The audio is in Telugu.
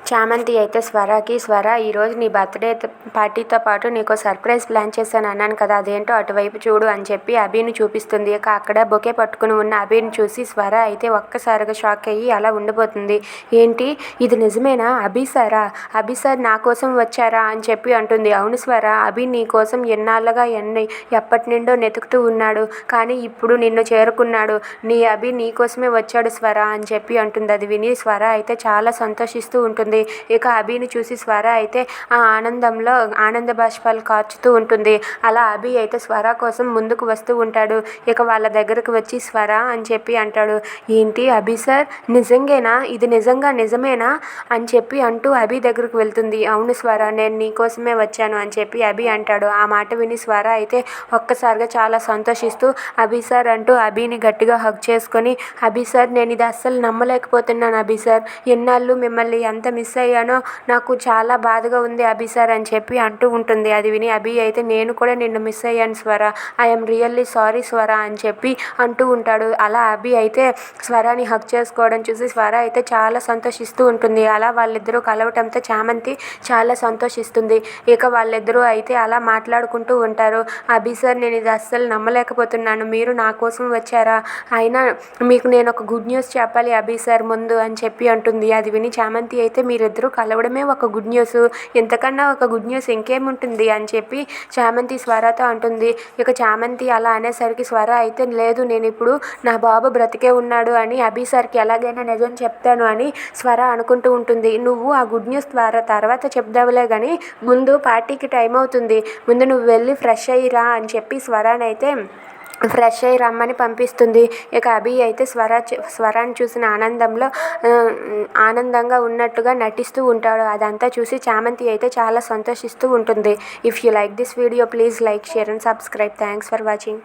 చామంతి అయితే స్వరకి, స్వర ఈరోజు నీ బర్త్డే పార్టీతో పాటు నీకో సర్ప్రైజ్ ప్లాన్ చేశాను అన్నాను కదా, అదేంటో అటువైపు చూడు అని చెప్పి అభిని చూపిస్తుంది. ఇక అక్కడ బొకే పట్టుకుని ఉన్న అభిని చూసి స్వర అయితే ఒక్కసారిగా షాక్ అయ్యి అలా ఉండిపోతుంది. ఏంటి ఇది నిజమేనా? అభి సారా? అభి సార్ నా కోసం వచ్చారా అని చెప్పి అంటుంది. అవును స్వర, అభి నీ కోసం ఎన్నాళ్ళుగా ఎప్పటి నుండో వెతుకుతూ ఉన్నాడు, కానీ ఇప్పుడు నిన్ను చేరుకున్నాడు. నీ అభి నీ కోసమే వచ్చాడు స్వర అని చెప్పి అంటుంది. అది విని స్వర అయితే చాలా సంతోషిస్తూ ఉంటుంది. ఇక అభిని చూసి స్వర అయితే ఆ ఆనందంలో ఆనంద బాష్పాలు కార్చుతూ ఉంటుంది. అలా అభి అయితే స్వర కోసం ముందుకు వస్తూ ఉంటాడు. ఇక వాళ్ళ దగ్గరకు వచ్చి స్వర అని చెప్పి అంటాడు. ఏంటి అభి సార్, నిజంగానా? ఇది నిజమేనా అని చెప్పి అంటూ అభి దగ్గరకు వెళ్తుంది. అవును స్వర, నేను నీ కోసమే వచ్చాను అని చెప్పి అభి అంటాడు. ఆ మాట విని స్వర అయితే ఒక్కసారిగా చాలా సంతోషిస్తూ అభి సార్ అంటూ అభిని గట్టిగా హగ్ చేసుకొని, అభి సార్ నేను ఇది అస్సలు నమ్మలేకపోతున్నాను అభి సార్, ఎన్నాళ్ళు మిమ్మల్ని ఎంత మిస్ అయ్యానో నాకు చాలా బాధగా ఉంది అభి సార్ అని చెప్పి అంటూ ఉంటుంది. అది విని అభి అయితే నేను కూడా నిన్ను మిస్ అయ్యాను స్వర, ఐఎమ్ రియల్లీ సారీ స్వర అని చెప్పి అంటూ ఉంటాడు. అలా అభి అయితే స్వరాని హక్ చేసుకోవడం చూసి స్వర అయితే చాలా సంతోషిస్తూ ఉంటుంది. అలా వాళ్ళిద్దరూ కలవటంతో చామంతి చాలా సంతోషిస్తుంది. ఇక వాళ్ళిద్దరూ అయితే అలా మాట్లాడుకుంటూ ఉంటారు. అభి సార్ నేను ఇది అస్సలు నమ్మలేకపోతున్నాను, మీరు నా కోసం వచ్చారా? అయినా మీకు నేను ఒక గుడ్ న్యూస్ చెప్పాలి అభి సార్ ముందు అని చెప్పి అంటుంది. అది విని చామంతి అయితే మీరిద్దరూ కలవడమే ఒక గుడ్ న్యూస్, ఇంతకన్నా ఒక గుడ్ న్యూస్ ఇంకేముంటుంది అని చెప్పి చామంతి స్వరతో అంటుంది. ఇక చామంతి అలా అనేసరికి స్వర అయితే లేదు, నేను ఇప్పుడు నా బాబు బ్రతికే ఉన్నాడు అని అభి సార్కి ఎలాగైనా నిజం చెప్తాను అని స్వర అనుకుంటూ ఉంటుంది. నువ్వు ఆ గుడ్ న్యూస్ తర్వాత చెప్దావులే కానీ ముందు పార్టీకి టైం అవుతుంది, ముందు నువ్వు వెళ్ళి ఫ్రెష్ అయ్యిరా అని చెప్పి స్వరానైతే ఫ్రెష్ అయ్యి రమ్మని పంపిస్తుంది. ఇక అభి అయితే స్వరాన్ని చూసిన ఆనందంగా ఉన్నట్టుగా నటిస్తూ ఉంటాడు. అదంతా చూసి చామంతి అయితే చాలా సంతోషిస్తూ ఉంటుంది. If you like this video please like, share and subscribe. Thanks for watching.